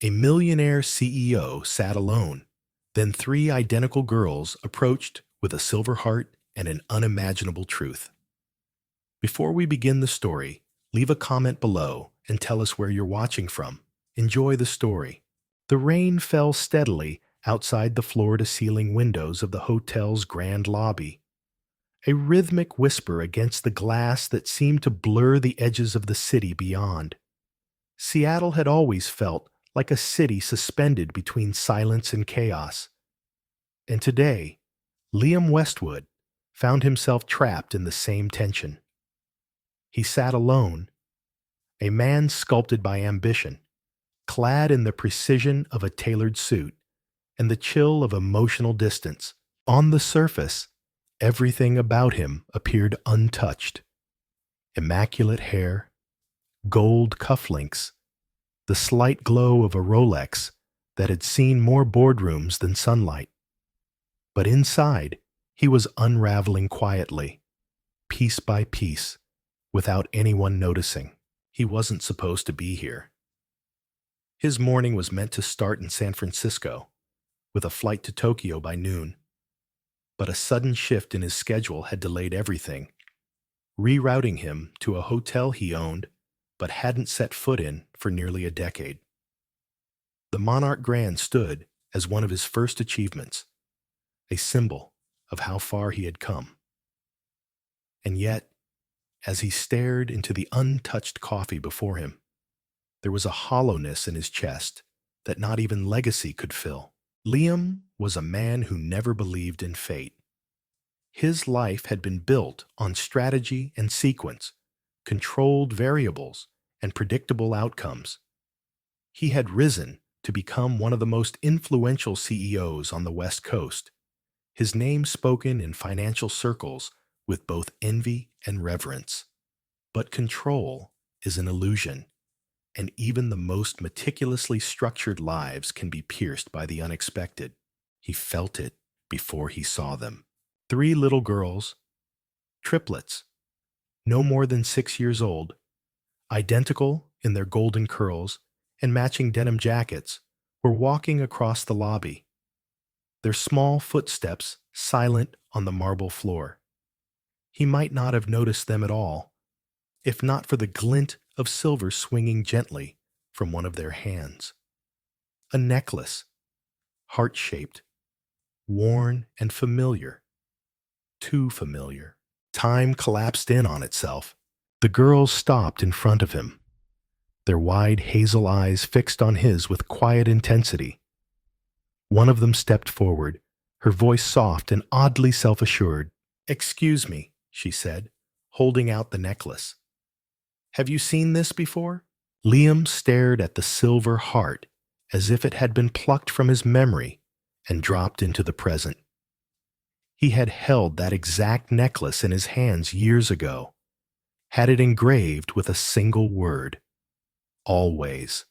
A millionaire CEO sat alone. Then three identical girls approached with a silver heart and an unimaginable truth. Before we begin the story, leave a comment below and tell us where you're watching from. Enjoy the story. The rain fell steadily outside the floor-to-ceiling windows of the hotel's grand lobby, a rhythmic whisper against the glass that seemed to blur the edges of the city beyond. Seattle had always felt like a city suspended between silence and chaos. And today, Liam Westwood found himself trapped in the same tension. He sat alone, a man sculpted by ambition, clad in the precision of a tailored suit and the chill of emotional distance. On the surface, everything about him appeared untouched. Immaculate hair, gold cufflinks, the slight glow of a Rolex that had seen more boardrooms than sunlight. But inside, he was unraveling quietly, piece by piece, without anyone noticing. He wasn't supposed to be here. His morning was meant to start in San Francisco, with a flight to Tokyo by noon. But a sudden shift in his schedule had delayed everything, rerouting him to a hotel he owned but hadn't set foot in for nearly a decade. The Monarch Grand stood as one of his first achievements, a symbol of how far he had come. And yet, as he stared into the untouched coffee before him, there was a hollowness in his chest that not even legacy could fill. Liam was a man who never believed in fate. His life had been built on strategy and sequence, controlled variables, and predictable outcomes. He had risen to become one of the most influential CEOs on the West Coast, his name spoken in financial circles with both envy and reverence. But control is an illusion, and even the most meticulously structured lives can be pierced by the unexpected. He felt it before he saw them. Three little girls, triplets, no more than 6 years old, identical in their golden curls and matching denim jackets, were walking across the lobby, their small footsteps silent on the marble floor. He might not have noticed them at all, if not for the glint of silver swinging gently from one of their hands. A necklace, heart-shaped, worn and familiar. Too familiar. Time collapsed in on itself. The girls stopped in front of him, their wide hazel eyes fixed on his with quiet intensity. One of them stepped forward, her voice soft and oddly self-assured. "Excuse me," she said, holding out the necklace. "Have you seen this before?" Liam stared at the silver heart as if it had been plucked from his memory and dropped into the present. He had held that exact necklace in his hands years ago, had it engraved with a single word: always.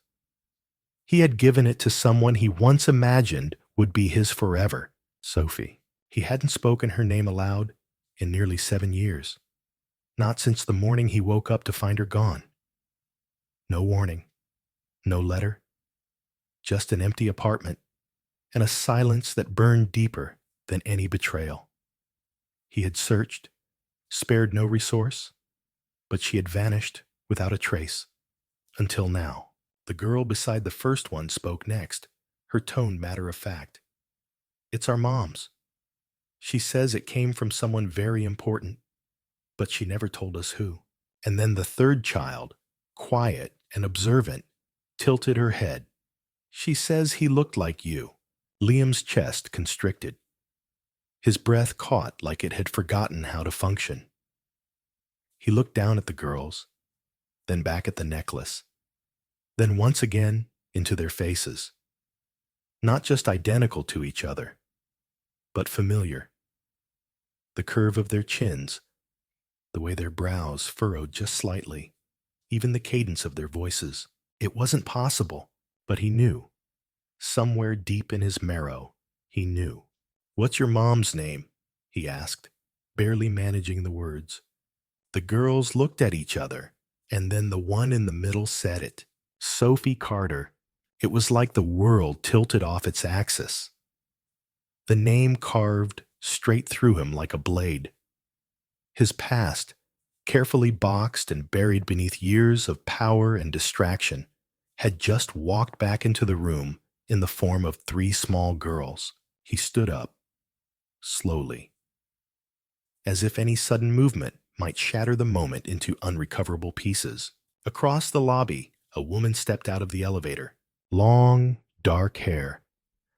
He had given it to someone he once imagined would be his forever, Sophie. He hadn't spoken her name aloud in nearly 7 years, not since the morning he woke up to find her gone. No warning, no letter, just an empty apartment and a silence that burned deeper than any betrayal. He had searched, spared no resource, but she had vanished without a trace. Until now. The girl beside the first one spoke next, her tone matter-of-fact. "It's our mom's. She says it came from someone very important, but she never told us who." And then the third child, quiet and observant, tilted her head. "She says he looked like you." Liam's chest constricted. His breath caught like it had forgotten how to function. He looked down at the girls, then back at the necklace, then once again into their faces. Not just identical to each other, but familiar. The curve of their chins, the way their brows furrowed just slightly, even the cadence of their voices. It wasn't possible, but he knew. Somewhere deep in his marrow, he knew. "What's your mom's name?" he asked, barely managing the words. The girls looked at each other, and then the one in the middle said it. Sophie Carter. It was like the world tilted off its axis. The name carved straight through him like a blade. His past, carefully boxed and buried beneath years of power and distraction, had just walked back into the room in the form of three small girls. He stood up, slowly, as if any sudden movement might shatter the moment into unrecoverable pieces. Across the lobby, a woman stepped out of the elevator. Long, dark hair.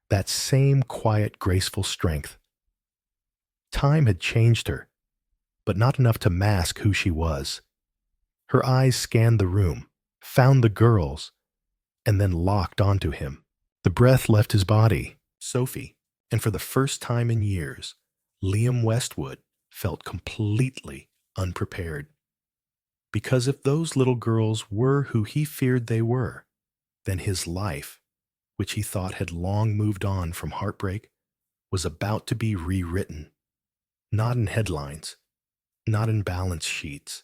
That same quiet, graceful strength. Time had changed her, but not enough to mask who she was. Her eyes scanned the room, found the girls, and then locked onto him. The breath left his body. Sophie, and for the first time in years, Liam Westwood felt completely unprepared. Because if those little girls were who he feared they were, then his life, which he thought had long moved on from heartbreak, was about to be rewritten. Not in headlines, not in balance sheets,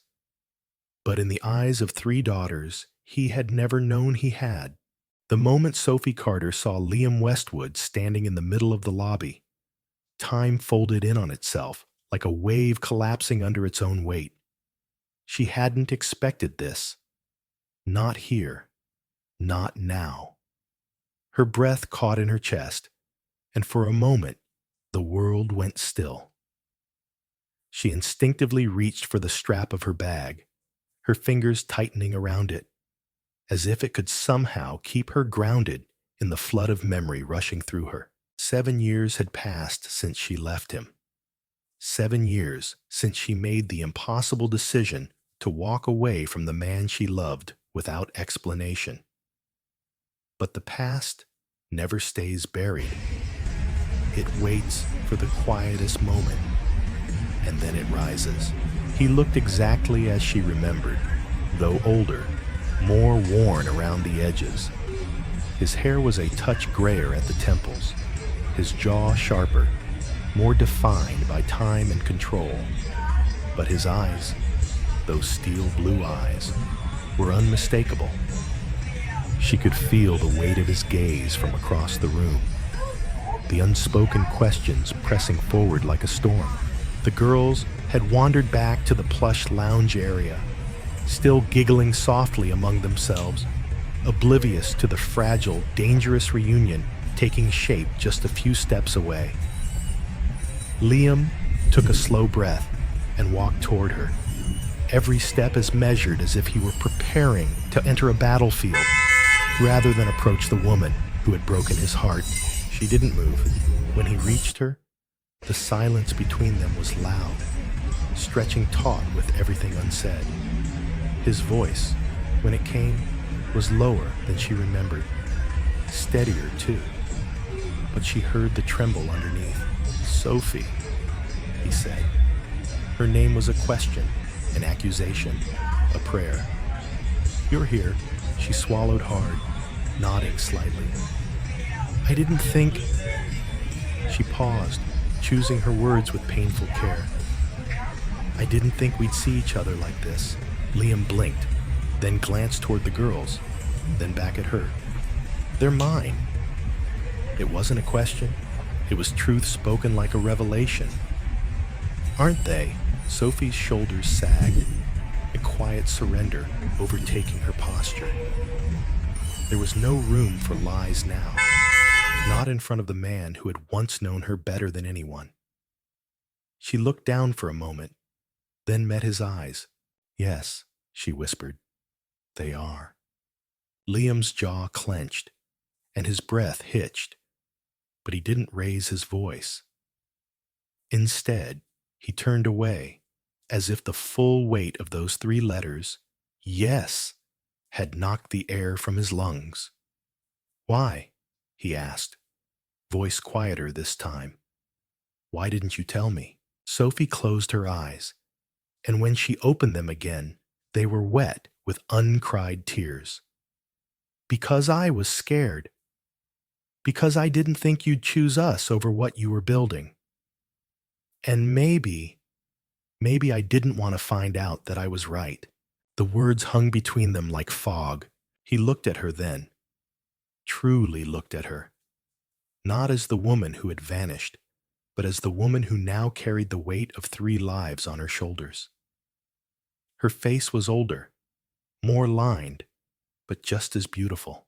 but in the eyes of three daughters he had never known he had. The moment Sophie Carter saw Liam Westwood standing in the middle of the lobby, time folded in on itself like a wave collapsing under its own weight. She hadn't expected this. Not here. Not now. Her breath caught in her chest, and for a moment, the world went still. She instinctively reached for the strap of her bag, her fingers tightening around it, as if it could somehow keep her grounded in the flood of memory rushing through her. 7 years had passed since she left him. 7 years since she made the impossible decision to walk away from the man she loved without explanation. But the past never stays buried. It waits for the quietest moment, and then it rises. He looked exactly as she remembered, though older, more worn around the edges. His hair was a touch grayer at the temples, his jaw sharper, more defined by time and control. But his eyes, those steel blue eyes, were unmistakable. She could feel the weight of his gaze from across the room, the unspoken questions pressing forward like a storm. The girls had wandered back to the plush lounge area, still giggling softly among themselves, oblivious to the fragile, dangerous reunion taking shape just a few steps away. Liam took a slow breath and walked toward her, every step as measured as if he were preparing to enter a battlefield, rather than approach the woman who had broken his heart. She didn't move. When he reached her, the silence between them was loud, stretching taut with everything unsaid. His voice, when it came, was lower than she remembered, steadier too, but she heard the tremble underneath. "Sophie," he said. Her name was a question, an accusation, a prayer. "You're here." She swallowed hard, nodding slightly. "I didn't think..." She paused, choosing her words with painful care. "I didn't think we'd see each other like this." Liam blinked, then glanced toward the girls, then back at her. "They're mine." It wasn't a question. It was truth spoken like a revelation. "Aren't they?" Sophie's shoulders sagged, a quiet surrender overtaking her posture. There was no room for lies now, not in front of the man who had once known her better than anyone. She looked down for a moment, then met his eyes. "Yes," she whispered, "they are." Liam's jaw clenched, and his breath hitched, but he didn't raise his voice. Instead, he turned away, as if the full weight of those 3 letters, "yes," had knocked the air from his lungs. "Why?" he asked, voice quieter this time. "Why didn't you tell me?" Sophie closed her eyes, and when she opened them again, they were wet with uncried tears. "Because I was scared. Because I didn't think you'd choose us over what you were building. And maybe I didn't want to find out that I was right." The words hung between them like fog. He looked at her then. truly looked at her, not as the woman who had vanished, but as the woman who now carried the weight of 3 lives on her shoulders. Her face was older, more lined, but just as beautiful.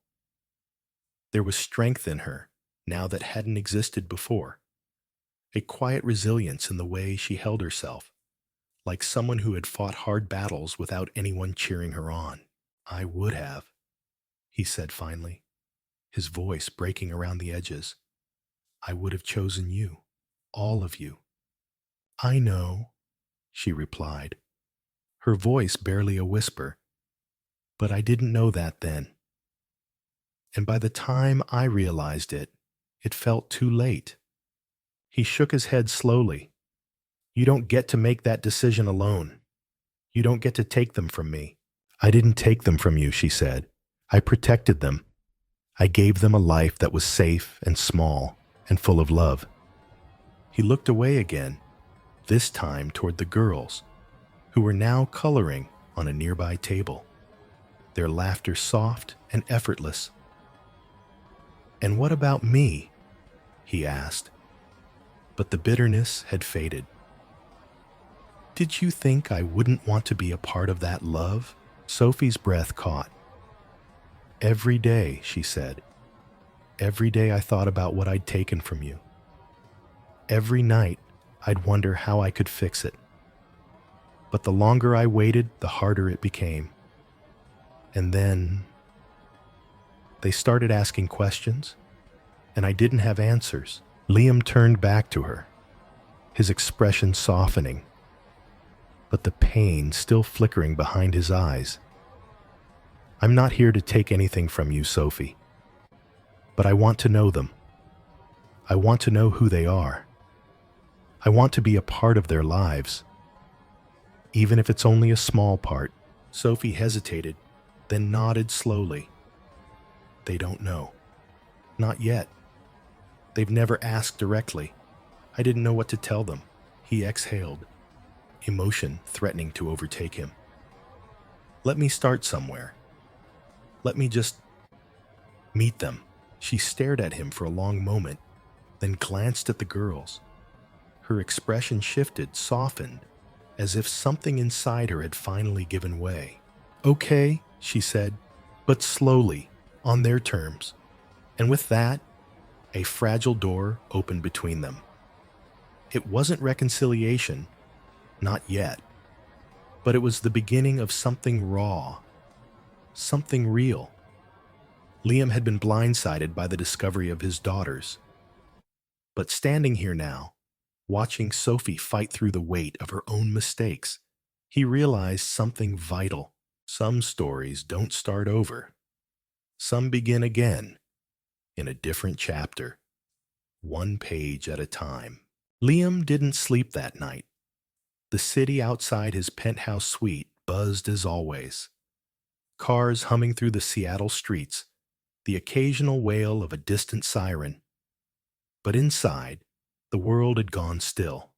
There was strength in her now that hadn't existed before, a quiet resilience in the way she held herself, like someone who had fought hard battles without anyone cheering her on. "I would have," he said finally, his voice breaking around the edges. "I would have chosen you, all of you." "I know," she replied, her voice barely a whisper, "but I didn't know that then. And by the time I realized it, it felt too late." He shook his head slowly. "You don't get to make that decision alone. You don't get to take them from me." "I didn't take them from you," she said. "I protected them. I gave them a life that was safe and small and full of love." He looked away again, this time toward the girls, who were now coloring on a nearby table, their laughter soft and effortless. "And what about me?" he asked, but the bitterness had faded. "Did you think I wouldn't want to be a part of that love?" Sophie's breath caught. "Every day," she said, "every day I thought about what I'd taken from you. Every night I'd wonder how I could fix it. But the longer I waited, the harder it became. And then they started asking questions, and I didn't have answers." Liam turned back to her, his expression softening, but the pain still flickering behind his eyes. "I'm not here to take anything from you, Sophie, but I want to know them. I want to know who they are. I want to be a part of their lives, even if it's only a small part." Sophie hesitated, then nodded slowly. "They don't know. Not yet. They've never asked directly. I didn't know what to tell them." He exhaled, emotion threatening to overtake him. "Let me start somewhere. Let me just meet them." She stared at him for a long moment, then glanced at the girls. Her expression shifted, softened, as if something inside her had finally given way. "Okay," she said, "but slowly, on their terms." And with that, a fragile door opened between them. It wasn't reconciliation, not yet, but it was the beginning of something raw, something real. Liam had been blindsided by the discovery of his daughters, but standing here now, watching Sophie fight through the weight of her own mistakes, he realized something vital. Some stories don't start over. Some begin again, in a different chapter, one page at a time. Liam didn't sleep that night. The city outside his penthouse suite buzzed as always. Cars humming through the Seattle streets, the occasional wail of a distant siren. But inside, the world had gone still.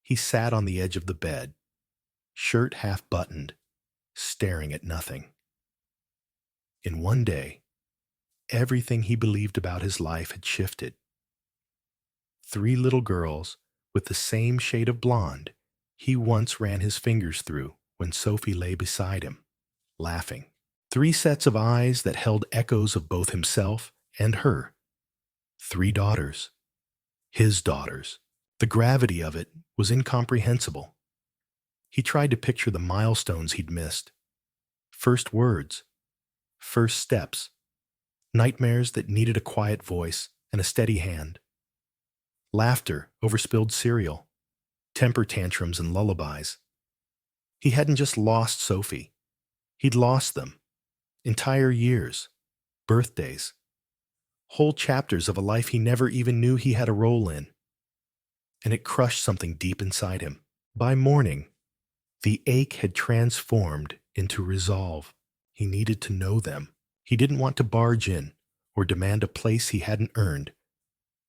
He sat on the edge of the bed, shirt half buttoned, staring at nothing. In one day, everything he believed about his life had shifted. 3 little girls with the same shade of blonde he once ran his fingers through when Sophie lay beside him, laughing. 3 sets of eyes that held echoes of both himself and her. 3 daughters. His daughters. The gravity of it was incomprehensible. He tried to picture the milestones he'd missed. First words. First steps. Nightmares that needed a quiet voice and a steady hand. Laughter over spilled cereal. Temper tantrums and lullabies. He hadn't just lost Sophie. He'd lost them. Entire years. Birthdays. Whole chapters of a life he never even knew he had a role in. And it crushed something deep inside him. By morning, the ache had transformed into resolve. He needed to know them. He didn't want to barge in or demand a place he hadn't earned,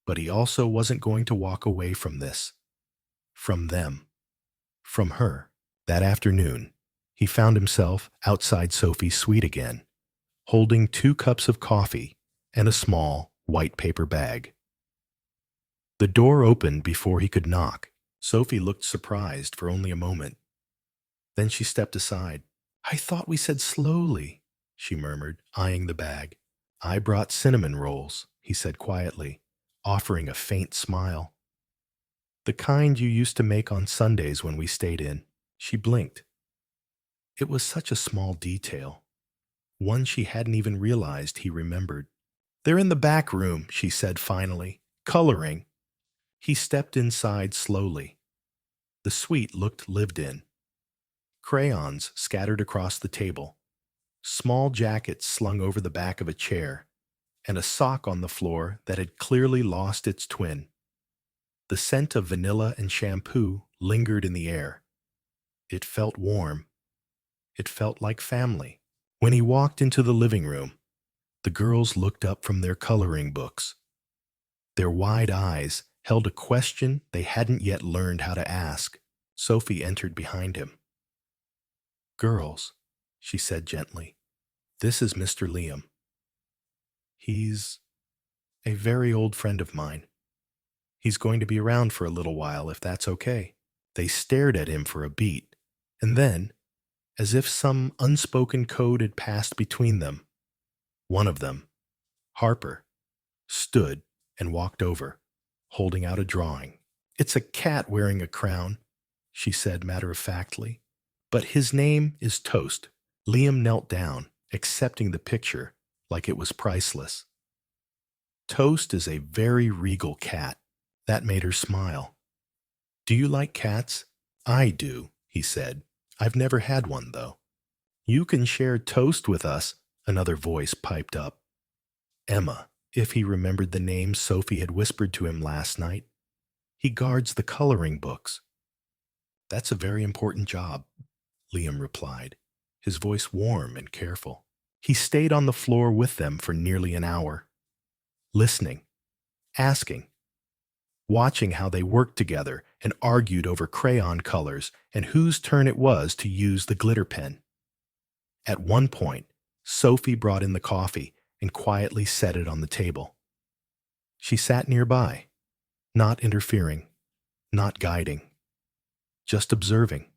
but he also wasn't going to walk away from this. From them. From her. That afternoon, he found himself outside Sophie's suite again, holding 2 cups of coffee and a small, white paper bag. The door opened before he could knock. Sophie looked surprised for only a moment. Then she stepped aside. "I thought we said slowly," she murmured, eyeing the bag. "I brought cinnamon rolls," he said quietly, offering a faint smile. "The kind you used to make on Sundays when we stayed in." She blinked. It was such a small detail, one she hadn't even realized he remembered. "They're in the back room," she said finally, coloring. He stepped inside slowly. The suite looked lived in. Crayons scattered across the table, small jackets slung over the back of a chair, and a sock on the floor that had clearly lost its twin. The scent of vanilla and shampoo lingered in the air. It felt warm. It felt like family. When he walked into the living room, the girls looked up from their coloring books. Their wide eyes held a question they hadn't yet learned how to ask. Sophie entered behind him. "Girls," she said gently, "this is Mr. Liam. He's a very old friend of mine. He's going to be around for a little while, if that's okay." They stared at him for a beat, and then, as if some unspoken code had passed between them, one of them, Harper, stood and walked over, holding out a drawing. "It's a cat wearing a crown," she said matter-of-factly. "But his name is Toast." Liam knelt down, accepting the picture like it was priceless. "Toast is a very regal cat." That made her smile. "Do you like cats?" "I do," he said. "I've never had one, though." "You can share Toast with us," another voice piped up. Emma, if he remembered the name Sophie had whispered to him last night. "He guards the coloring books." "That's a very important job," Liam replied, his voice warm and careful. He stayed on the floor with them for nearly an hour, listening, asking, watching how they worked together and argued over crayon colors and whose turn it was to use the glitter pen. At one point, Sophie brought in the coffee and quietly set it on the table. She sat nearby, not interfering, not guiding, just observing.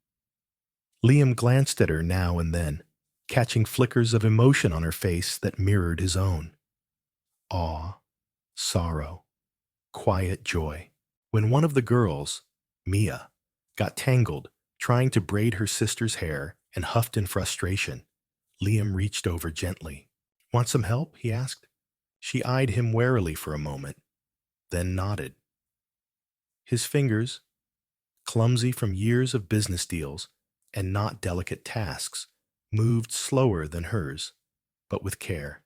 Liam glanced at her now and then, catching flickers of emotion on her face that mirrored his own. Awe, sorrow, quiet joy. When one of the girls, Mia, got tangled trying to braid her sister's hair and huffed in frustration, Liam reached over gently. "Want some help?" he asked. She eyed him warily for a moment, then nodded. His fingers, clumsy from years of business deals and not delicate tasks, moved slower than hers, but with care.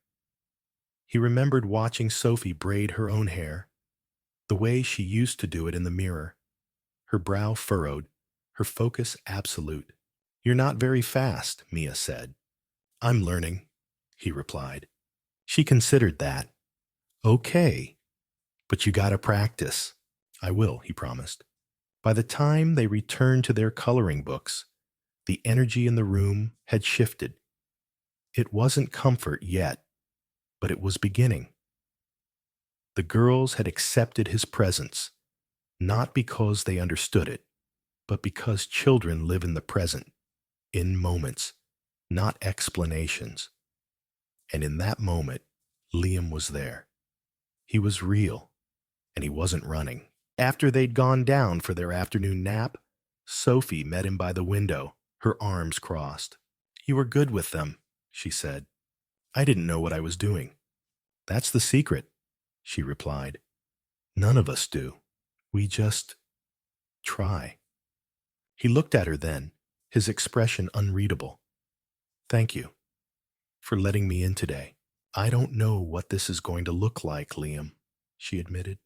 He remembered watching Sophie braid her own hair, the way she used to do it in the mirror, her brow furrowed, her focus absolute. "You're not very fast," Mia said. "I'm learning," he replied. She considered that. "Okay, but you gotta practice." "I will," he promised. By the time they returned to their coloring books, the energy in the room had shifted. It wasn't comfort yet, but it was beginning. The girls had accepted his presence, not because they understood it, but because children live in the present, in moments, not explanations. And in that moment, Liam was there. He was real, and he wasn't running. After they'd gone down for their afternoon nap, Sophie met him by the window, her arms crossed. "You were good with them," she said. "I didn't know what I was doing." "That's the secret," she replied. "None of us do. We just try." He looked at her then, his expression unreadable. "Thank you for letting me in today." "I don't know what this is going to look like, Liam," she admitted.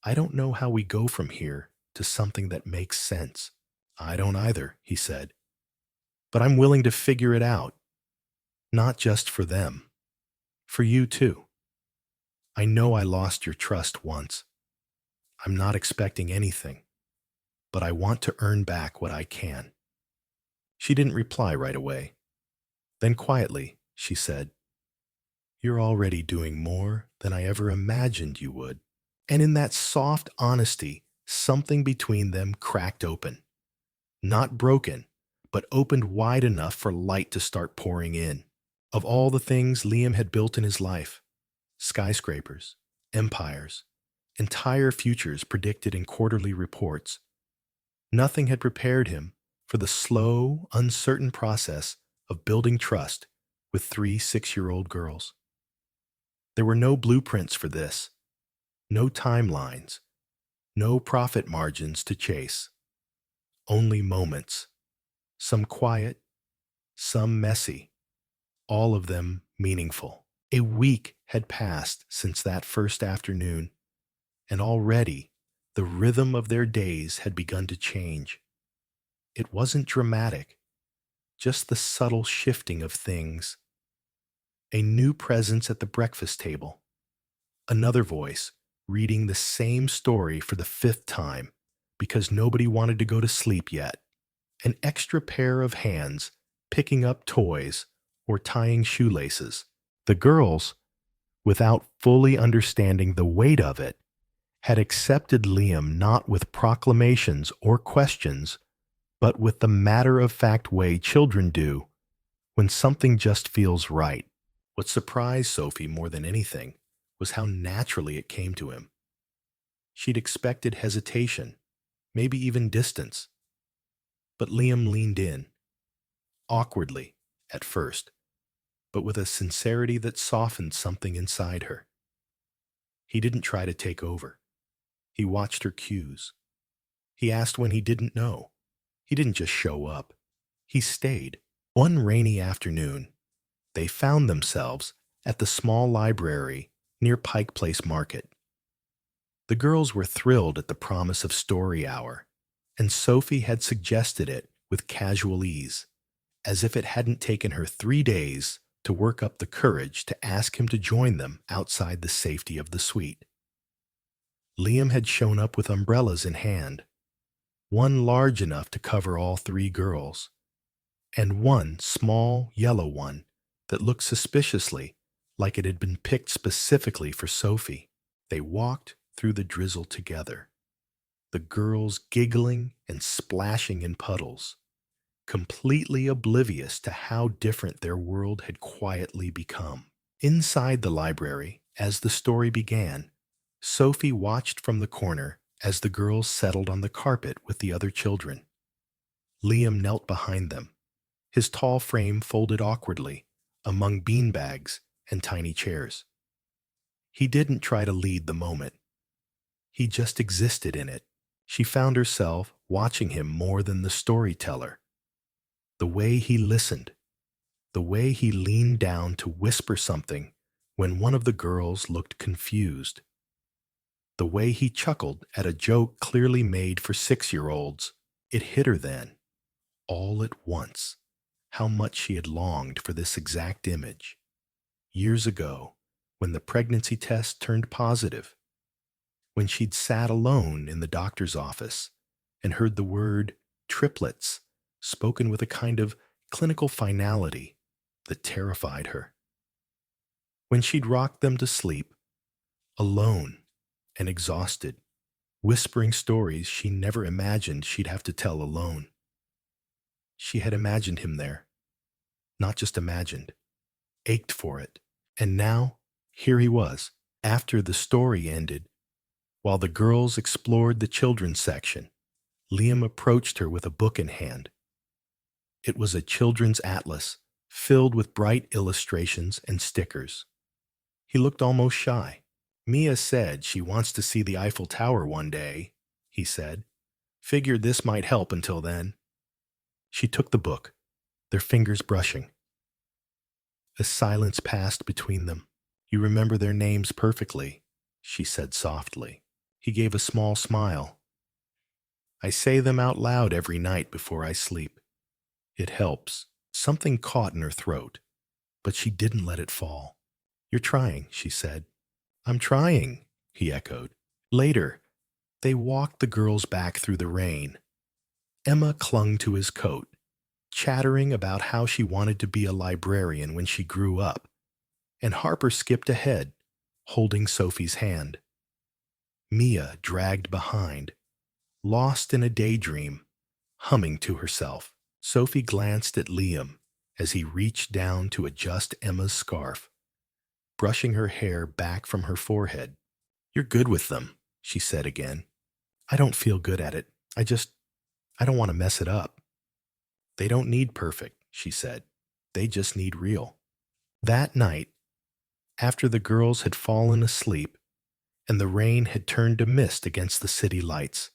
"I don't know how we go from here to something that makes sense." "I don't either," he said. "But I'm willing to figure it out. Not just for them. For you, too. I know I lost your trust once. I'm not expecting anything, but I want to earn back what I can." She didn't reply right away. Then quietly, she said, You're already doing more than I ever imagined you would. And in that soft honesty, something between them cracked open. Not broken, but opened wide enough for light to start pouring in. Of all the things Liam had built in his life, skyscrapers, empires, entire futures predicted in quarterly reports, nothing had prepared him for the slow, uncertain process of building trust with three 6-year-old girls. There were no blueprints for this, no timelines, no profit margins to chase, only moments, some quiet, some messy, all of them meaningful. A week had passed since that first afternoon, and already the rhythm of their days had begun to change. It wasn't dramatic, just the subtle shifting of things. A new presence at the breakfast table, another voice reading the same story for the 5th time because nobody wanted to go to sleep yet, an extra pair of hands picking up toys or tying shoelaces. The girls, without fully understanding the weight of it, had accepted Liam not with proclamations or questions, but with the matter-of-fact way children do when something just feels right. What surprised Sophie more than anything was how naturally it came to him. She'd expected hesitation, maybe even distance. But Liam leaned in, awkwardly at first, but with a sincerity that softened something inside her. He didn't try to take over. He watched her cues. He asked when he didn't know. He didn't just show up. He stayed. One rainy afternoon, they found themselves at the small library near Pike Place Market. The girls were thrilled at the promise of story hour, and Sophie had suggested it with casual ease, as if it hadn't taken her 3 days to work up the courage to ask him to join them outside the safety of the suite. Liam had shown up with umbrellas in hand, one large enough to cover all 3 girls, and one small yellow one that looked suspiciously like it had been picked specifically for Sophie. They walked through the drizzle together, the girls giggling and splashing in puddles, completely oblivious to how different their world had quietly become. Inside the library, as the story began, Sophie watched from the corner as the girls settled on the carpet with the other children. Liam knelt behind them, his tall frame folded awkwardly among beanbags and tiny chairs. He didn't try to lead the moment. He just existed in it. She found herself watching him more than the storyteller. The way he listened, the way he leaned down to whisper something when one of the girls looked confused, the way he chuckled at a joke clearly made for 6-year-olds. It hit her then, all at once, how much she had longed for this exact image. Years ago, when the pregnancy test turned positive, when she'd sat alone in the doctor's office and heard the word triplets spoken with a kind of clinical finality that terrified her. When she'd rocked them to sleep, alone and exhausted, whispering stories she never imagined she'd have to tell alone. She had imagined him there, not just imagined, ached for it. And now, here he was, after the story ended. While the girls explored the children's section, Liam approached her with a book in hand. It was a children's atlas, filled with bright illustrations and stickers. He looked almost shy. "Mia said she wants to see the Eiffel Tower one day," he said. "Figured this might help until then." She took the book, their fingers brushing. A silence passed between them. "You remember their names perfectly," she said softly. He gave a small smile. "I say them out loud every night before I sleep. It helps." Something caught in her throat, but she didn't let it fall. "You're trying," she said. "I'm trying," he echoed. Later, they walked the girls back through the rain. Emma clung to his coat, chattering about how she wanted to be a librarian when she grew up. and Harper skipped ahead, holding Sophie's hand. Mia dragged behind, lost in a daydream, humming to herself. Sophie glanced at Liam as he reached down to adjust Emma's scarf, brushing her hair back from her forehead. "You're good with them," she said again. "I don't feel good at it. I don't want to mess it up." "They don't need perfect," she said. "They just need real." That night, after the girls had fallen asleep and the rain had turned to mist against the city lights,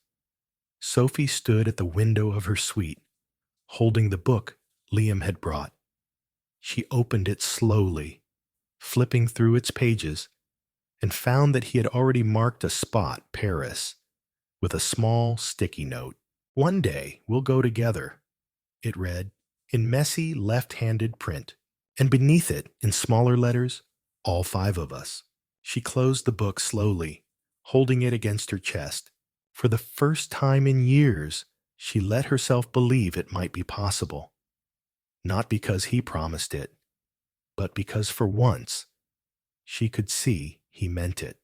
Sophie stood at the window of her suite, holding the book Liam had brought. She opened it slowly, flipping through its pages, and found that he had already marked a spot, Paris, with a small sticky note. "One day we'll go together," it read, in messy left-handed print, and beneath it, in smaller letters, "All 5 of us." She closed the book slowly, holding it against her chest. For the first time in years, she let herself believe it might be possible. Not because he promised it, but because for once, she could see he meant it.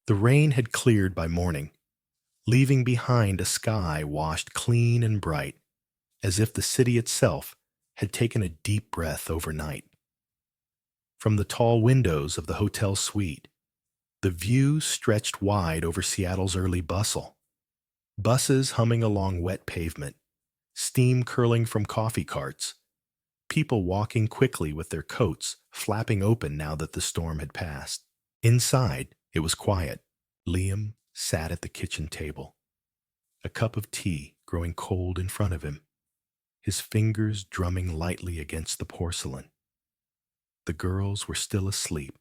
The rain had cleared by morning, leaving behind a sky washed clean and bright, as if the city itself had taken a deep breath overnight. From the tall windows of the hotel suite, the view stretched wide over Seattle's early bustle. Buses humming along wet pavement, steam curling from coffee carts, people walking quickly with their coats flapping open now that the storm had passed. Inside, it was quiet. Liam sat at the kitchen table, a cup of tea growing cold in front of him, his fingers drumming lightly against the porcelain. The girls were still asleep,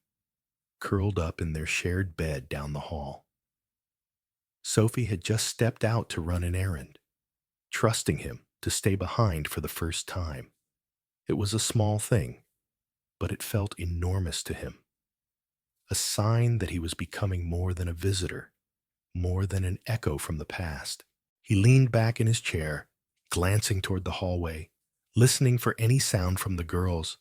curled up in their shared bed down the hall. Sophie had just stepped out to run an errand, trusting him to stay behind for the first time. It was a small thing, but it felt enormous to him. A sign that he was becoming more than a visitor, more than an echo from the past. He leaned back in his chair, glancing toward the hallway, listening for any sound from the girls.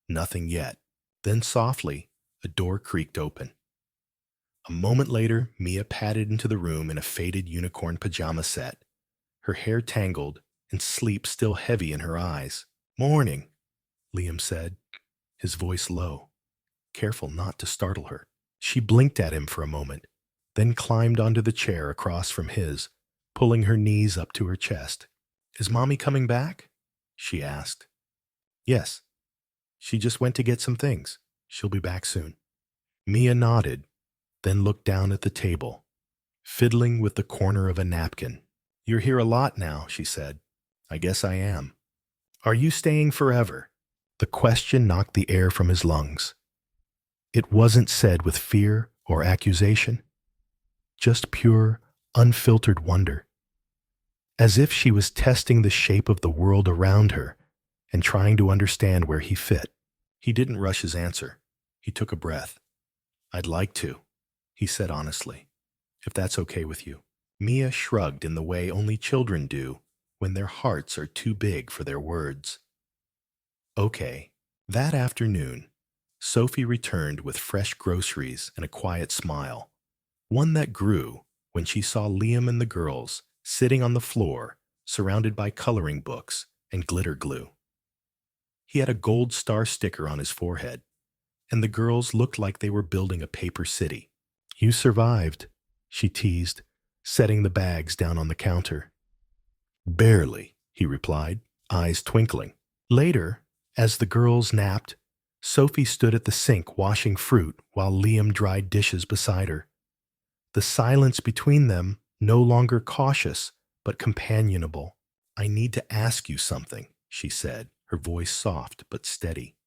Nothing yet. Then softly, a door creaked open. A moment later, Mia padded into the room in a faded unicorn pajama set, her hair tangled and sleep still heavy in her eyes. "Morning," Liam said, his voice low, careful not to startle her. She blinked at him for a moment, then climbed onto the chair across from his, pulling her knees up to her chest. "Is Mommy coming back?" she asked. "Yes. She just went to get some things. She'll be back soon." Mia nodded, then looked down at the table, fiddling with the corner of a napkin. "You're here a lot now," she said. "I guess I am." "Are you staying forever?" The question knocked the air from his lungs. It wasn't said with fear or accusation, just pure, unfiltered wonder. As if she was testing the shape of the world around her and trying to understand where he fit. He didn't rush his answer. He took a breath. "I'd like to," he said honestly, "if that's okay with you." Mia shrugged in the way only children do when their hearts are too big for their words. Okay. That afternoon, Sophie returned with fresh groceries and a quiet smile, one that grew when she saw Liam and the girls sitting on the floor, surrounded by coloring books and glitter glue. He had a gold star sticker on his forehead, and the girls looked like they were building a paper city. "You survived," she teased, setting the bags down on the counter. "Barely," he replied, eyes twinkling. Later, as the girls napped, Sophie stood at the sink washing fruit while Liam dried dishes beside her. The silence between them no longer cautious, but companionable. "I need to ask you something," she said, her voice soft but steady.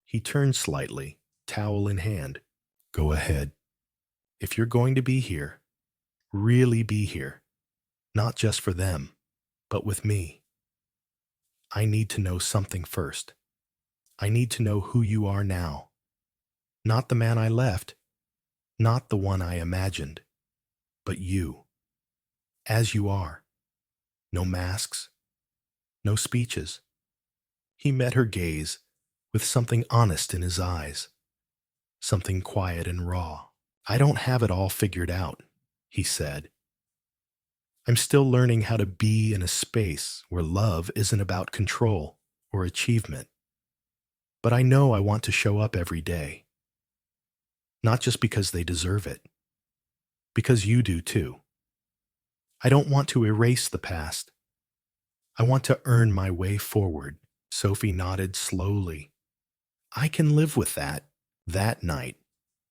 He turned slightly, towel in hand. "Go ahead. If you're going to be here, really be here, not just for them, but with me. I need to know something first. I need to know who you are now. Not the man I left, not the one I imagined, but you, as you are. No masks, no speeches." He met her gaze with something honest in his eyes. something quiet and raw. "I don't have it all figured out," he said. "I'm still learning how to be in a space where love isn't about control or achievement. But I know I want to show up every day, not just because they deserve it, because you do too. I don't want to erase the past. I want to earn my way forward." Sophie nodded slowly. "I can live with that." That night,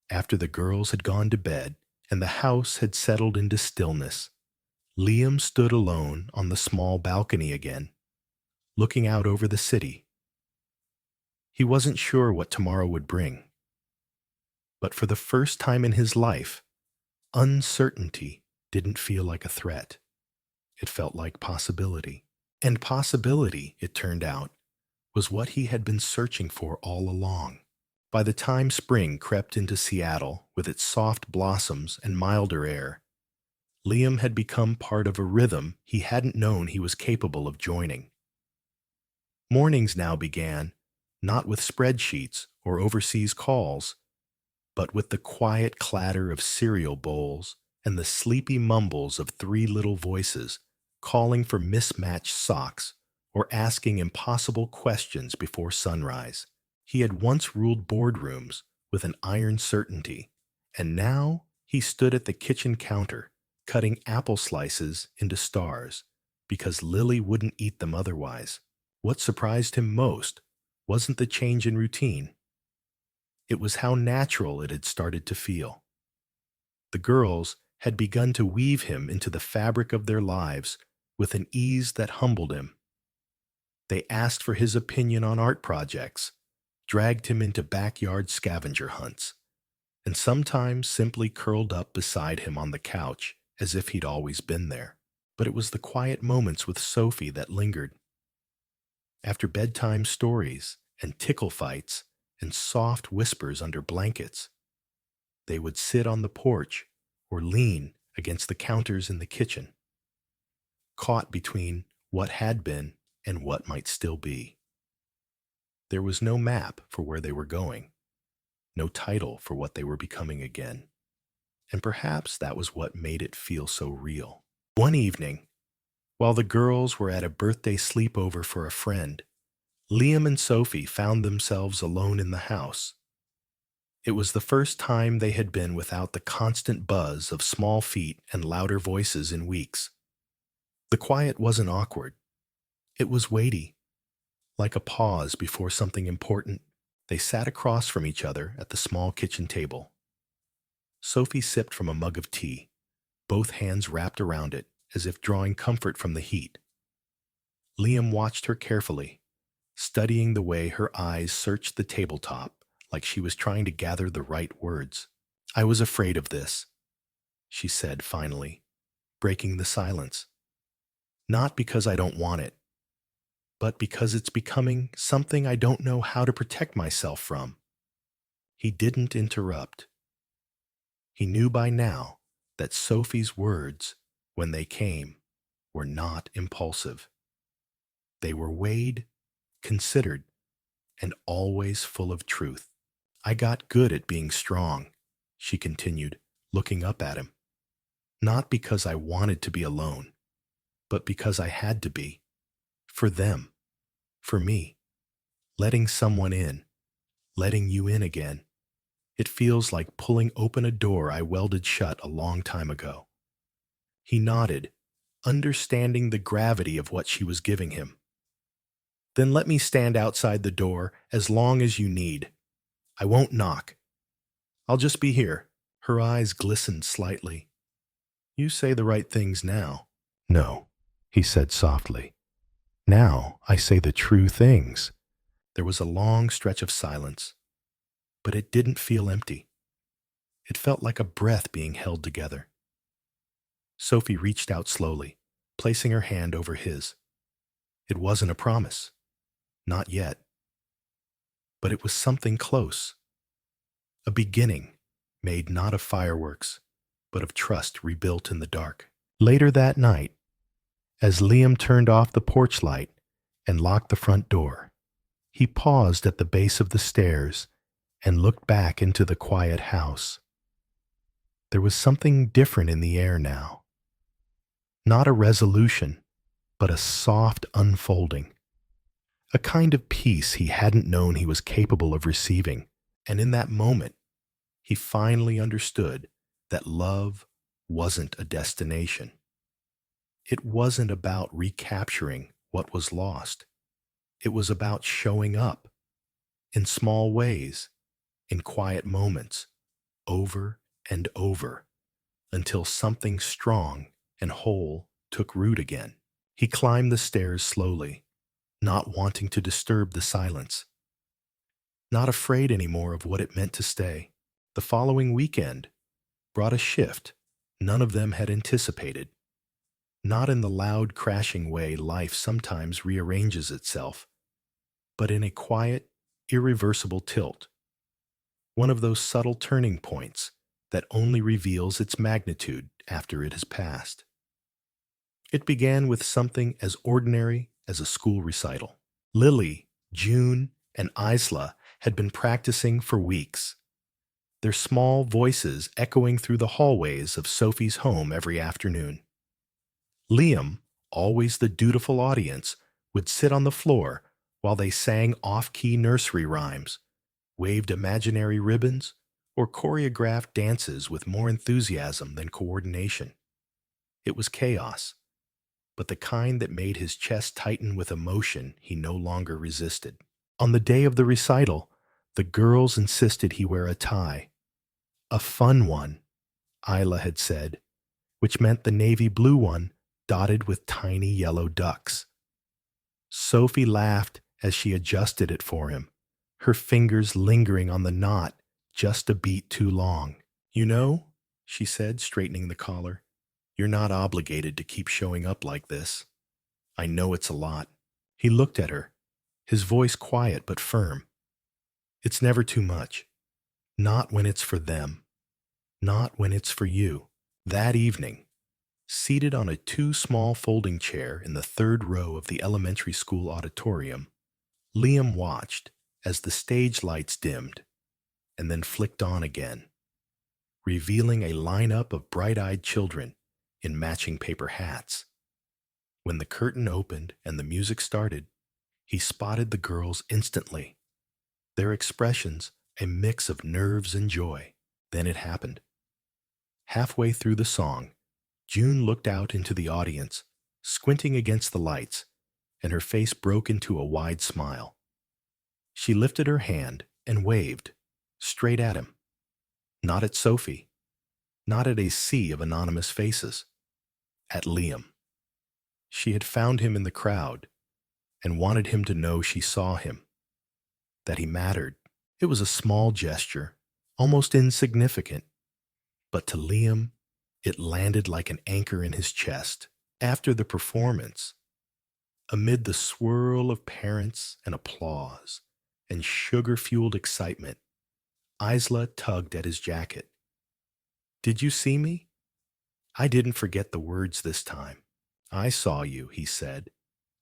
after the girls had gone to bed and the house had settled into stillness, Liam stood alone on the small balcony again, looking out over the city. He wasn't sure what tomorrow would bring, but for the first time in his life, uncertainty didn't feel like a threat. It felt like possibility. And possibility, it turned out, was what he had been searching for all along. By the time spring crept into Seattle with its soft blossoms and milder air, Liam had become part of a rhythm he hadn't known he was capable of joining. Mornings now began, not with spreadsheets or overseas calls, but with the quiet clatter of cereal bowls and the sleepy mumbles of three little voices calling for mismatched socks or asking impossible questions before sunrise. He had once ruled boardrooms with an iron certainty, and now he stood at the kitchen counter, cutting apple slices into stars because Lily wouldn't eat them otherwise. What surprised him most wasn't the change in routine. It was how natural it had started to feel. The girls had begun to weave him into the fabric of their lives with an ease that humbled him. They asked for his opinion on art projects, dragged him into backyard scavenger hunts, and sometimes simply curled up beside him on the couch as if he'd always been there. But it was the quiet moments with Sophie that lingered. After bedtime stories and tickle fights and soft whispers under blankets, they would sit on the porch or lean against the counters in the kitchen, caught between what had been and what might still be. There was no map for where they were going, no title for what they were becoming again, and perhaps that was what made it feel so real. One evening, while the girls were at a birthday sleepover for a friend, Liam and Sophie found themselves alone in the house. It was the first time they had been without the constant buzz of small feet and louder voices in weeks. The quiet wasn't awkward. It was weighty, like a pause before something important. They sat across from each other at the small kitchen table. Sophie sipped from a mug of tea, both hands wrapped around it as if drawing comfort from the heat. Liam watched her carefully, studying the way her eyes searched the tabletop like she was trying to gather the right words. "I was afraid of this," she said finally, breaking the silence. "Not because I don't want it, but because it's becoming something I don't know how to protect myself from." He didn't interrupt. He knew by now that Sophie's words, when they came, were not impulsive. They were weighed, considered, and always full of truth. "I got good at being strong," she continued, looking up at him. "Not because I wanted to be alone, but because I had to be. For them. For me. Letting someone in. Letting you in again. It feels like pulling open a door I welded shut a long time ago." He nodded, understanding the gravity of what she was giving him. "Then let me stand outside the door as long as you need. I won't knock. I'll just be here." Her eyes glistened slightly. "You say the right things now." "No," he said softly. "Now I say the true things." There was a long stretch of silence, but it didn't feel empty. It felt like a breath being held together. Sophie reached out slowly, placing her hand over his. It wasn't a promise. Not yet. But it was something close. A beginning made not of fireworks, but of trust rebuilt in the dark. Later that night, as Liam turned off the porch light and locked the front door, he paused at the base of the stairs and looked back into the quiet house. There was something different in the air now. Not a resolution, but a soft unfolding. A kind of peace he hadn't known he was capable of receiving. And in that moment, he finally understood that love wasn't a destination. It wasn't about recapturing what was lost. It was about showing up in small ways, in quiet moments, over and over, until something strong and whole took root again. He climbed the stairs slowly, not wanting to disturb the silence, not afraid anymore of what it meant to stay. The following weekend brought a shift none of them had anticipated, not in the loud, crashing way life sometimes rearranges itself, but in a quiet, irreversible tilt, one of those subtle turning points that only reveals its magnitude after it has passed. It began with something as ordinary as a school recital. Lily, June, and Isla had been practicing for weeks, their small voices echoing through the hallways of Sophie's home every afternoon. Liam, always the dutiful audience, would sit on the floor while they sang off-key nursery rhymes, waved imaginary ribbons, or choreographed dances with more enthusiasm than coordination. It was chaos, but the kind that made his chest tighten with emotion he no longer resisted. On the day of the recital, the girls insisted he wear a tie. A fun one, Isla had said, which meant the navy blue one dotted with tiny yellow ducks. Sophie laughed as she adjusted it for him, her fingers lingering on the knot just a beat too long. "You know," she said, straightening the collar, "you're not obligated to keep showing up like this. I know it's a lot." He looked at her, his voice quiet but firm. "It's never too much. Not when it's for them. Not when it's for you." That evening, seated on a too small folding chair in the third row of the elementary school auditorium, Liam watched as the stage lights dimmed and then flicked on again, revealing a lineup of bright-eyed children in matching paper hats. When the curtain opened and the music started, he spotted the girls instantly, their expressions a mix of nerves and joy. Then it happened. Halfway through the song, June looked out into the audience, squinting against the lights, and her face broke into a wide smile. She lifted her hand and waved, straight at him. Not at Sophie, not at a sea of anonymous faces, at Liam. She had found him in the crowd and wanted him to know she saw him, that he mattered. It was a small gesture, almost insignificant, but to Liam, it landed like an anchor in his chest. After the performance, amid the swirl of parents and applause and sugar-fueled excitement, Isla tugged at his jacket. "Did you see me? I didn't forget the words this time. I saw you," he said,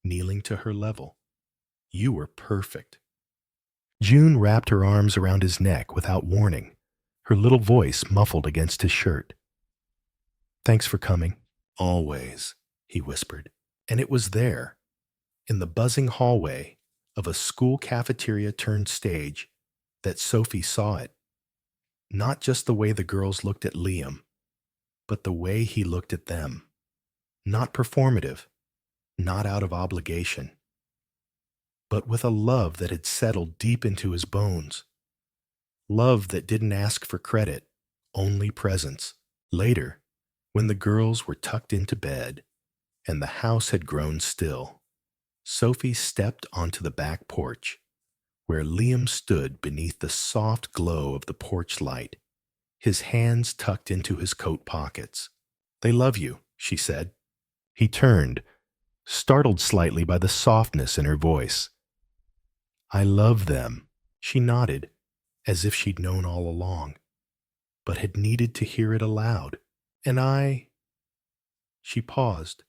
kneeling to her level. "You were perfect." June wrapped her arms around his neck without warning, her little voice muffled against his shirt. "Thanks for coming." "Always," he whispered. And it was there, in the buzzing hallway of a school cafeteria turned stage, that Sophie saw it. Not just the way the girls looked at Liam, but the way he looked at them. Not performative, not out of obligation, but with a love that had settled deep into his bones. Love that didn't ask for credit, only presence. Later, when the girls were tucked into bed and the house had grown still, Sophie stepped onto the back porch, where Liam stood beneath the soft glow of the porch light, his hands tucked into his coat pockets. "They love you," she said. He turned, startled slightly by the softness in her voice. "I love them," she nodded, as if she'd known all along, but had needed to hear it aloud. "And I—" She paused,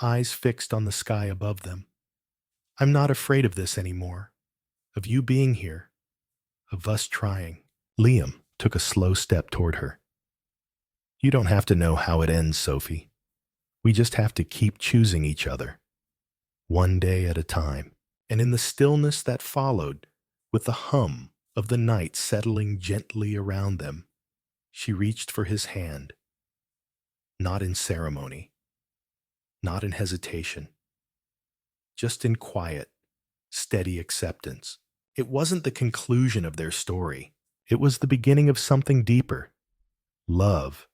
eyes fixed on the sky above them. "I'm not afraid of this anymore, of you being here. of us trying. Liam took a slow step toward her. You don't have to know how it ends, Sophie. We just have to keep choosing each other, one day at a time. And in the stillness that followed, with the hum of the night settling gently around them, she reached for his hand, not in ceremony, not in hesitation, just in quiet, steady acceptance. It wasn't the conclusion of their story. It was the beginning of something deeper. Love,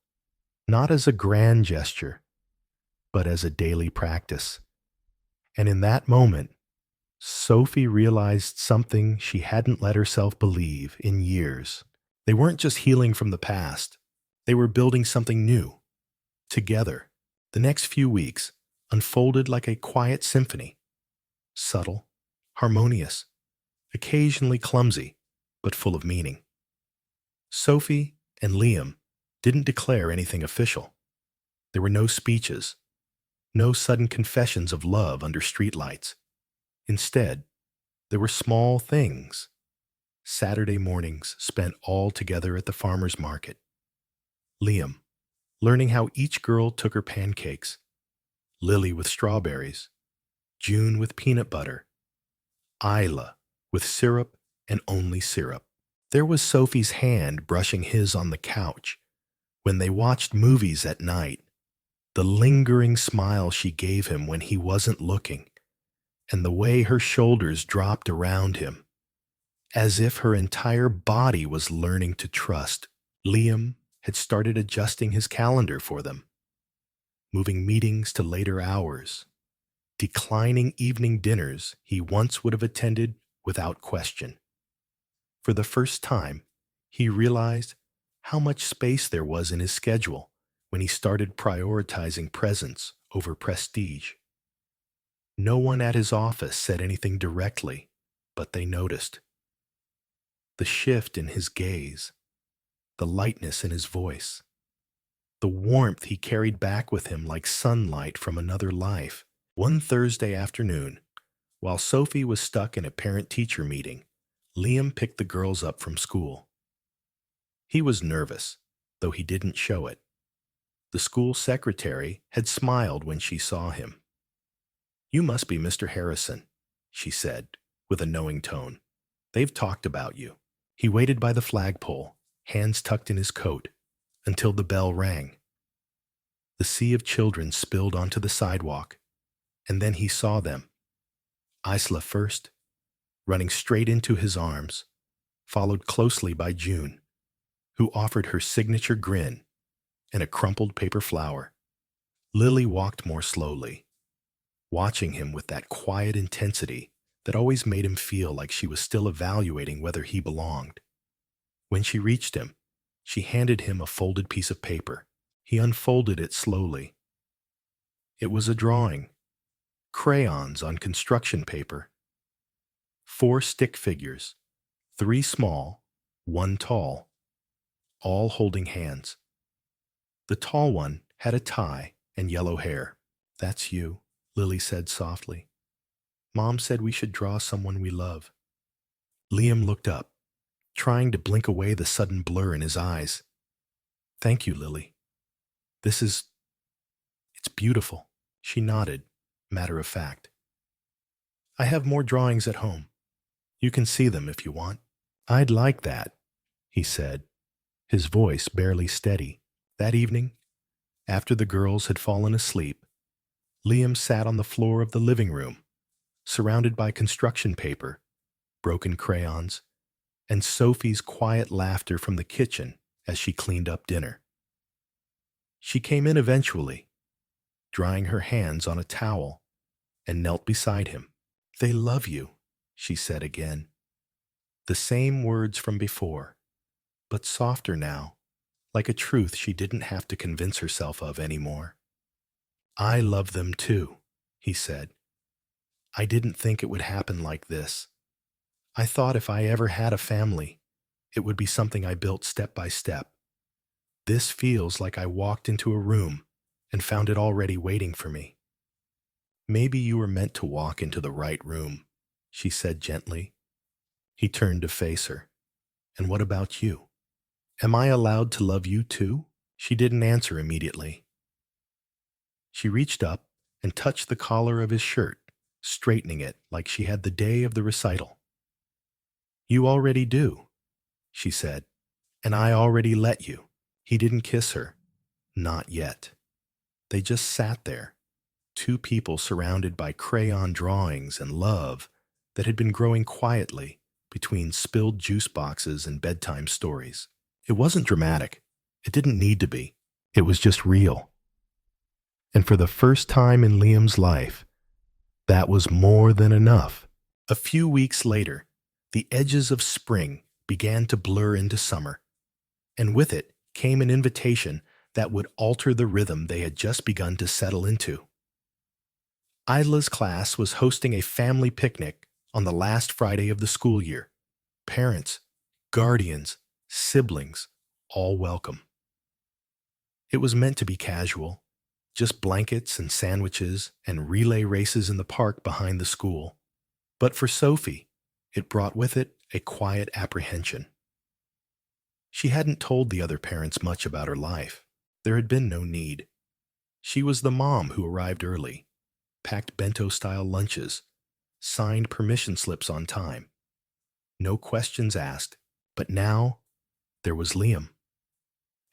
not as a grand gesture, but as a daily practice. And in that moment, Sophie realized something she hadn't let herself believe in years. They weren't just healing from the past. They were building something new, together. The next few weeks unfolded like a quiet symphony, subtle, harmonious, occasionally clumsy, but full of meaning. Sophie and Liam didn't declare anything official. There were no speeches, no sudden confessions of love under streetlights. Instead, there were small things. Saturday mornings spent all together at the farmer's market. Liam, learning how each girl took her pancakes. Lily with strawberries. June with peanut butter. Isla with syrup and only syrup. There was Sophie's hand brushing his on the couch when they watched movies at night. The lingering smile she gave him when he wasn't looking, and the way her shoulders dropped around him, as if her entire body was learning to trust. Liam had started adjusting his calendar for them, moving meetings to later hours, declining evening dinners he once would have attended without question. For the first time, he realized how much space there was in his schedule when he started prioritizing presence over prestige. No one at his office said anything directly, but they noticed. The shift in his gaze, the lightness in his voice, the warmth he carried back with him like sunlight from another life. One Thursday afternoon, while Sophie was stuck in a parent-teacher meeting, Liam picked the girls up from school. He was nervous, though he didn't show it. The school secretary had smiled when she saw him. "You must be Mr. Harrison," she said, with a knowing tone. "They've talked about you." He waited by the flagpole, hands tucked in his coat, until the bell rang. The sea of children spilled onto the sidewalk, and then he saw them. Isla first, running straight into his arms, followed closely by June, who offered her signature grin and a crumpled paper flower. Lily walked more slowly, watching him with that quiet intensity that always made him feel like she was still evaluating whether he belonged. When she reached him, she handed him a folded piece of paper. He unfolded it slowly. It was a drawing, crayons on construction paper. 4 stick figures, 3 small, 1 tall, all holding hands. The tall one had a tie and yellow hair. "That's you," Lily said softly. "Mom said we should draw someone we love." Liam looked up, trying to blink away the sudden blur in his eyes. "Thank you, Lily. It's beautiful." She nodded, matter of fact. "I have more drawings at home. You can see them if you want." "I'd like that," he said, his voice barely steady. That evening, after the girls had fallen asleep, Liam sat on the floor of the living room, surrounded by construction paper, broken crayons, and Sophie's quiet laughter from the kitchen as she cleaned up dinner. She came in eventually, drying her hands on a towel, and knelt beside him. "They love you," she said again. The same words from before, but softer now, like a truth she didn't have to convince herself of anymore. "I love them too," he said. "I didn't think it would happen like this. I thought if I ever had a family, it would be something I built step by step. This feels like I walked into a room and found it already waiting for me." "Maybe you were meant to walk into the right room," she said gently. He turned to face her. And what about you? Am I allowed to love you too? She didn't answer immediately. She reached up and touched the collar of his shirt, straightening it like she had the day of the recital. You already do, she said, and I already let you. He didn't kiss her. Not yet. They just sat there, two people surrounded by crayon drawings and love that had been growing quietly between spilled juice boxes and bedtime stories. It wasn't dramatic. It didn't need to be. It was just real. And for the first time in Liam's life, that was more than enough. A few weeks later, the edges of spring began to blur into summer, and with it came an invitation that would alter the rhythm they had just begun to settle into. Isla's class was hosting a family picnic on the last Friday of the school year. Parents, guardians, siblings, all welcome. It was meant to be casual, just blankets and sandwiches and relay races in the park behind the school. But for Sophie, it brought with it a quiet apprehension. She hadn't told the other parents much about her life. There had been no need. She was the mom who arrived early, packed bento-style lunches, signed permission slips on time. No questions asked, but now there was Liam.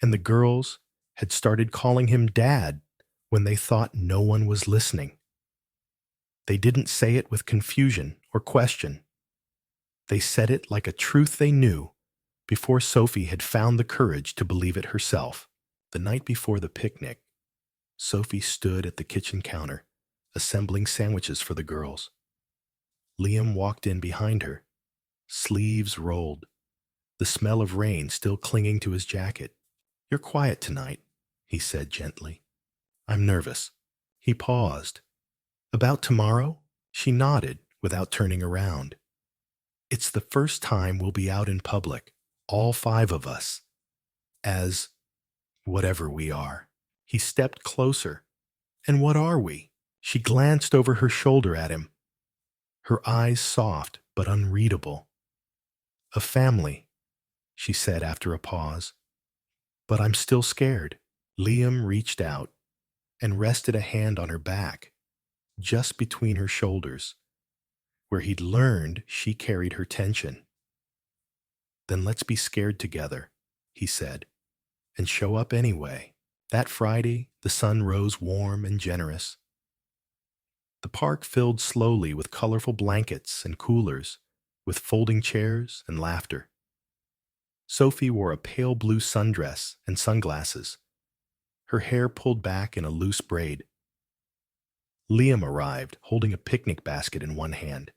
And the girls had started calling him Dad when they thought no one was listening. They didn't say it with confusion or question. They said it like a truth they knew before Sophie had found the courage to believe it herself. The night before the picnic, Sophie stood at the kitchen counter, assembling sandwiches for the girls. Liam walked in behind her, sleeves rolled, the smell of rain still clinging to his jacket. You're quiet tonight, he said gently. I'm nervous. He paused. About tomorrow? She nodded without turning around. It's the first time we'll be out in public, all five of us, as whatever we are. He stepped closer. And what are we? She glanced over her shoulder at him, her eyes soft but unreadable. A family, she said after a pause. But I'm still scared. Liam reached out and rested a hand on her back, just between her shoulders, where he'd learned she carried her tension. Then let's be scared together, he said, and show up anyway. That Friday, the sun rose warm and generous. The park filled slowly with colorful blankets and coolers, with folding chairs and laughter. Sophie wore a pale blue sundress and sunglasses, her hair pulled back in a loose braid. Liam arrived, holding a picnic basket in one hand,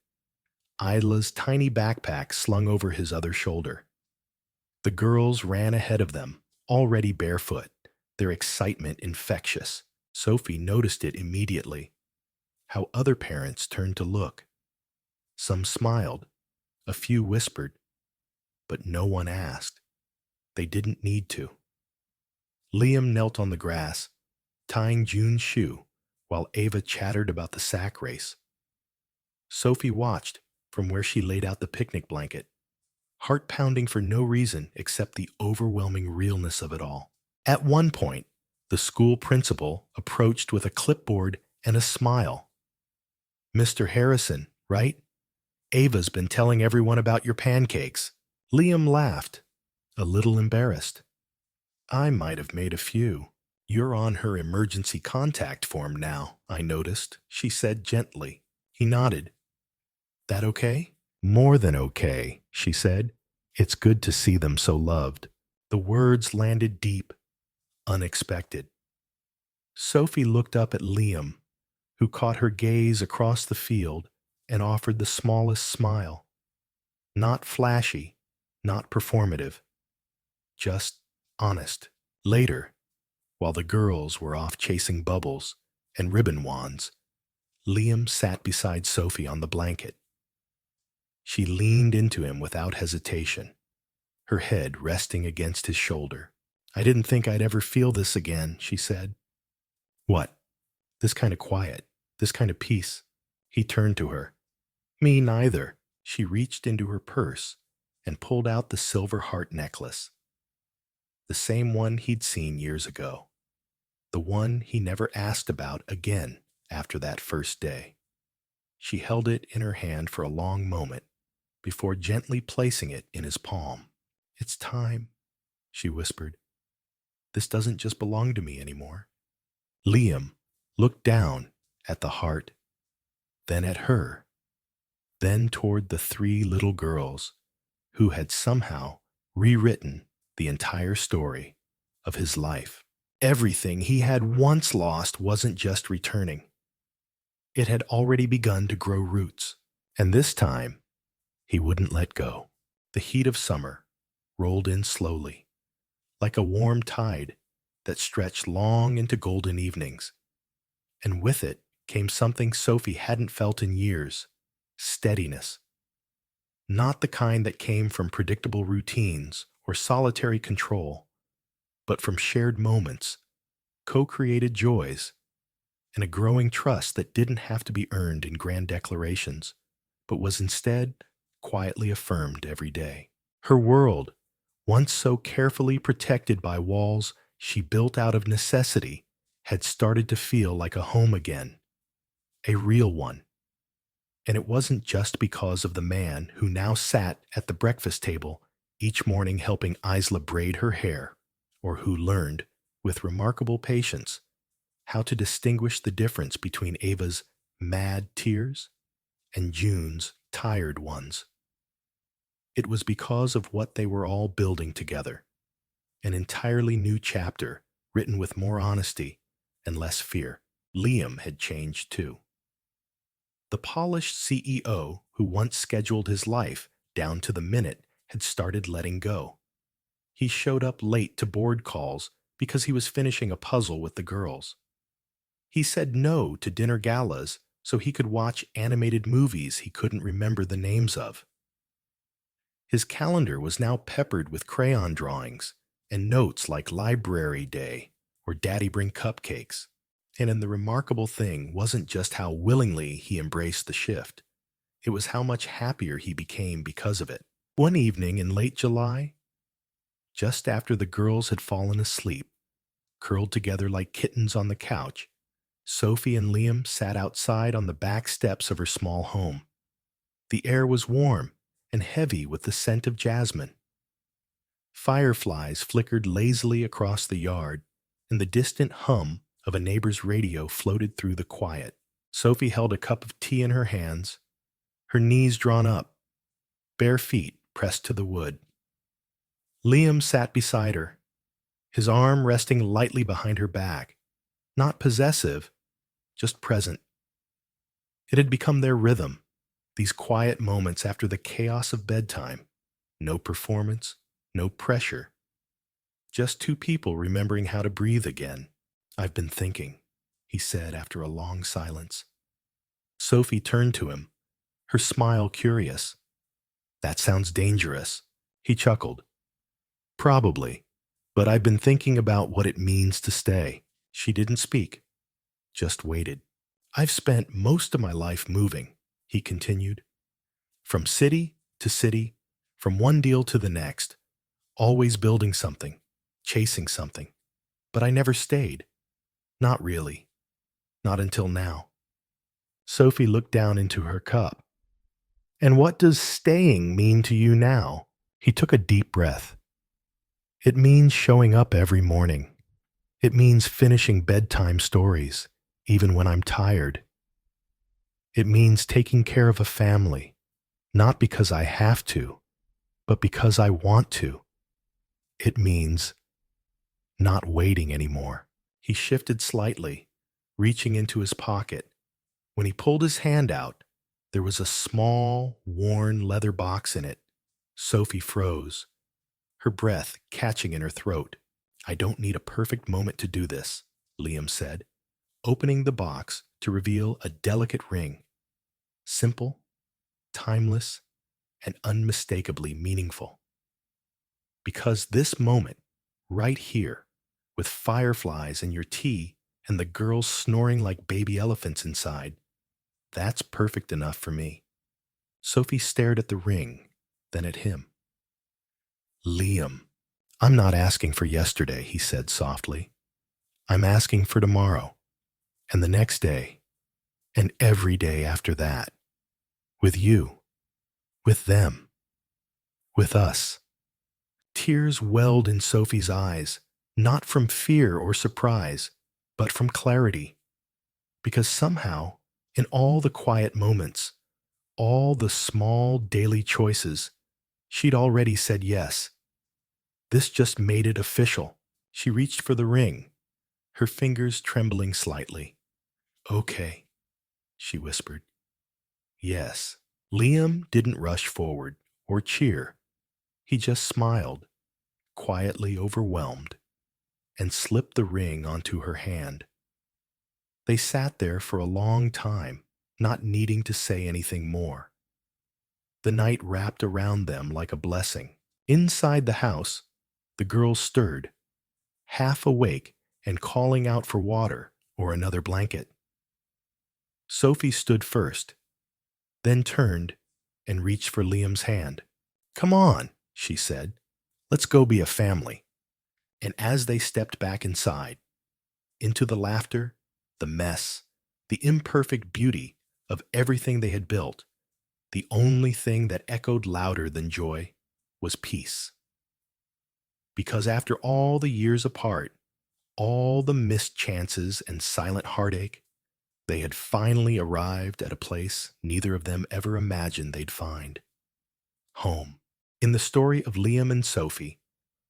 Isla's tiny backpack slung over his other shoulder. The girls ran ahead of them, already barefoot, their excitement infectious. Sophie noticed it immediately, how other parents turned to look. Some smiled, a few whispered, but no one asked. They didn't need to. Liam knelt on the grass, tying June's shoe, while Ava chattered about the sack race. Sophie watched from where she laid out the picnic blanket, heart pounding for no reason except the overwhelming realness of it all. At one point, the school principal approached with a clipboard and a smile. Mr. Harrison, right? Ava's been telling everyone about your pancakes. Liam laughed, a little embarrassed. I might have made a few. You're on her emergency contact form now, I noticed, she said gently. He nodded. That okay? More than okay, she said. It's good to see them so loved. The words landed deep, unexpected. Sophie looked up at Liam, who caught her gaze across the field and offered the smallest smile. Not flashy, not performative, just honest. Later, while the girls were off chasing bubbles and ribbon wands, Liam sat beside Sophie on the blanket. She leaned into him without hesitation, her head resting against his shoulder. I didn't think I'd ever feel this again, she said. What? This kind of quiet, this kind of peace. He turned to her. Me neither. She reached into her purse and pulled out the silver heart necklace, the same one he'd seen years ago, the one he never asked about again after that first day. She held it in her hand for a long moment before gently placing it in his palm. "It's time," she whispered. "This doesn't just belong to me anymore." Liam looked down at the heart, then at her, then toward the three little girls who had somehow rewritten the entire story of his life. Everything he had once lost wasn't just returning. It had already begun to grow roots, and this time he wouldn't let go. The heat of summer rolled in slowly, like a warm tide that stretched long into golden evenings, and with it came something Sophie hadn't felt in years: steadiness. Not the kind that came from predictable routines or solitary control, but from shared moments, co-created joys, and a growing trust that didn't have to be earned in grand declarations, but was instead quietly affirmed every day. Her world, once so carefully protected by walls she built out of necessity, had started to feel like a home again, a real one. And it wasn't just because of the man who now sat at the breakfast table each morning helping Isla braid her hair, or who learned, with remarkable patience, how to distinguish the difference between Ava's mad tears and June's tired ones. It was because of what they were all building together, an entirely new chapter written with more honesty and less fear. Liam had changed too. The polished CEO who once scheduled his life down to the minute had started letting go. He showed up late to board calls because he was finishing a puzzle with the girls. He said no to dinner galas so he could watch animated movies he couldn't remember the names of. His calendar was now peppered with crayon drawings and notes like Library Day or Daddy Bring Cupcakes. And the remarkable thing wasn't just how willingly he embraced the shift. It was how much happier he became because of it. One evening in late July, just after the girls had fallen asleep, curled together like kittens on the couch, Sophie and Liam sat outside on the back steps of her small home. The air was warm and heavy with the scent of jasmine. Fireflies flickered lazily across the yard, and the distant hum of a neighbor's radio floated through the quiet. Sophie held a cup of tea in her hands, her knees drawn up, bare feet pressed to the wood. Liam sat beside her, his arm resting lightly behind her back, not possessive, just present. It had become their rhythm, these quiet moments after the chaos of bedtime. No performance, no pressure. Just two people remembering how to breathe again. "I've been thinking," he said after a long silence. Sophie turned to him, her smile curious. "That sounds dangerous," he chuckled. "Probably, but I've been thinking about what it means to stay." She didn't speak, just waited. "I've spent most of my life moving," he continued. "From city to city, from one deal to the next, always building something, chasing something. But I never stayed. Not really. Not until now." Sophie looked down into her cup. "And what does staying mean to you now?" He took a deep breath. "It means showing up every morning. It means finishing bedtime stories, even when I'm tired. It means taking care of a family, not because I have to, but because I want to. It means not waiting anymore." He shifted slightly, reaching into his pocket. When he pulled his hand out, there was a small, worn leather box in it. Sophie froze, her breath catching in her throat. "I don't need a perfect moment to do this," Liam said, opening the box to reveal a delicate ring. Simple, timeless, and unmistakably meaningful. "Because this moment, right here, with fireflies and your tea and the girls snoring like baby elephants inside, that's perfect enough for me." Sophie stared at the ring, then at him. Liam, I'm not asking for yesterday, he said softly. I'm asking for tomorrow, and the next day, and every day after that. With you, with them, with us. Tears welled in Sophie's eyes, not from fear or surprise, but from clarity. Because somehow, in all the quiet moments, all the small daily choices, she'd already said yes. This just made it official. She reached for the ring, her fingers trembling slightly. Okay, she whispered. Yes. Liam didn't rush forward or cheer. He just smiled, quietly overwhelmed, and slipped the ring onto her hand. They sat there for a long time, not needing to say anything more. The night wrapped around them like a blessing. Inside the house, the girls stirred, half awake and calling out for water or another blanket. Sophie stood first, then turned and reached for Liam's hand. Come on, she said. Let's go be a family. And as they stepped back inside, into the laughter, the mess, the imperfect beauty of everything they had built, the only thing that echoed louder than joy was peace. Because after all the years apart, all the missed chances and silent heartache, they had finally arrived at a place neither of them ever imagined they'd find. Home. In the story of Liam and Sophie,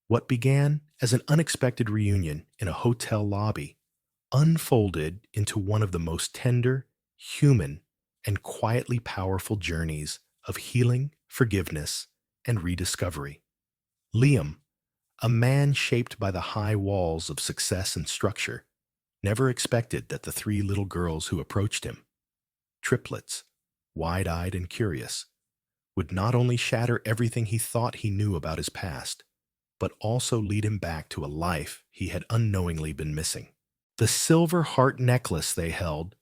what began as an unexpected reunion in a hotel lobby unfolded into one of the most tender, human, and quietly powerful journeys of healing, forgiveness, and rediscovery. Liam, a man shaped by the high walls of success and structure, never expected that the three little girls who approached him, triplets, wide-eyed and curious, would not only shatter everything he thought he knew about his past, but also lead him back to a life he had unknowingly been missing. The silver heart necklace they held,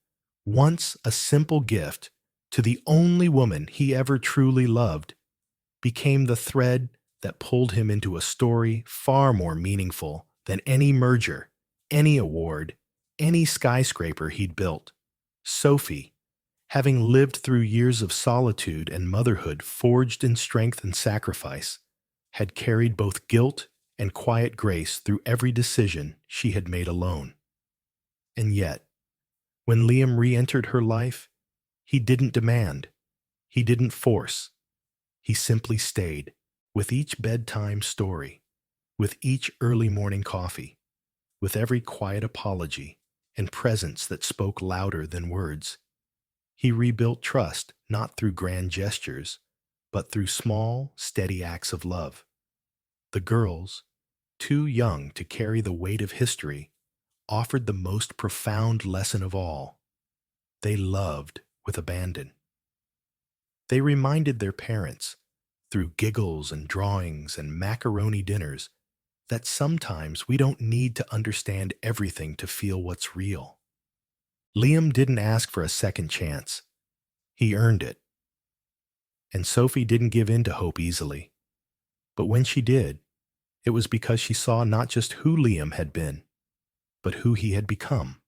once a simple gift to the only woman he ever truly loved, became the thread that pulled him into a story far more meaningful than any merger, any award, any skyscraper he'd built. Sophie, having lived through years of solitude and motherhood forged in strength and sacrifice, had carried both guilt and quiet grace through every decision she had made alone. And yet, when Liam re-entered her life, he didn't demand, he didn't force, he simply stayed. With each bedtime story, with each early morning coffee, with every quiet apology and presence that spoke louder than words, he rebuilt trust not through grand gestures, but through small, steady acts of love. The girls, too young to carry the weight of history, offered the most profound lesson of all. They loved with abandon. They reminded their parents, through giggles and drawings and macaroni dinners, that sometimes we don't need to understand everything to feel what's real. Liam didn't ask for a second chance. He earned it. And Sophie didn't give in to hope easily. But when she did, it was because she saw not just who Liam had been, but who he had become.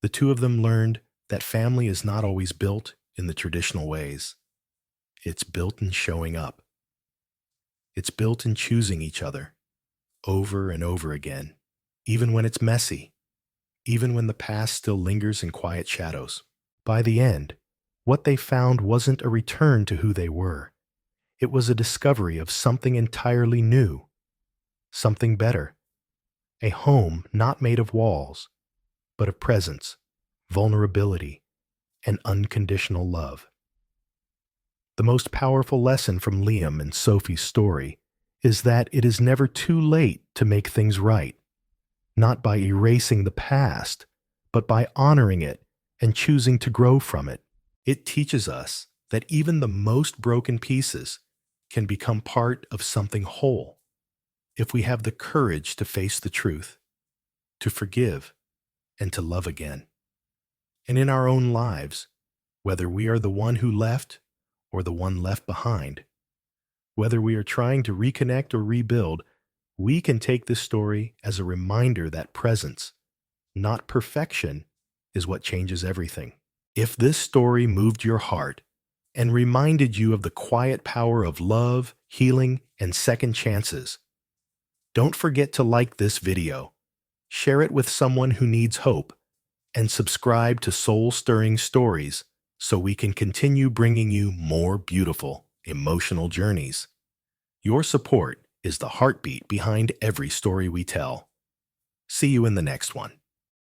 The two of them learned that family is not always built in the traditional ways. It's built in showing up. It's built in choosing each other, over and over again, even when it's messy, even when the past still lingers in quiet shadows. By the end, what they found wasn't a return to who they were. It was a discovery of something entirely new, something better, a home not made of walls, but of presence, vulnerability, and unconditional love. The most powerful lesson from Liam and Sophie's story is that it is never too late to make things right, not by erasing the past, but by honoring it and choosing to grow from it. It teaches us that even the most broken pieces can become part of something whole if we have the courage to face the truth, to forgive, and to love again. And in our own lives, whether we are the one who left or the one left behind, Whether we are trying to reconnect or rebuild, we can take this story as a reminder that presence, not perfection, is what changes everything. If this story moved your heart and reminded you of the quiet power of love, healing, and second chances, don't forget to like this video, share it with someone who needs hope, and subscribe to Soul Stirring Stories so we can continue bringing you more beautiful, emotional journeys. Your support is the heartbeat behind every story we tell. See you in the next one.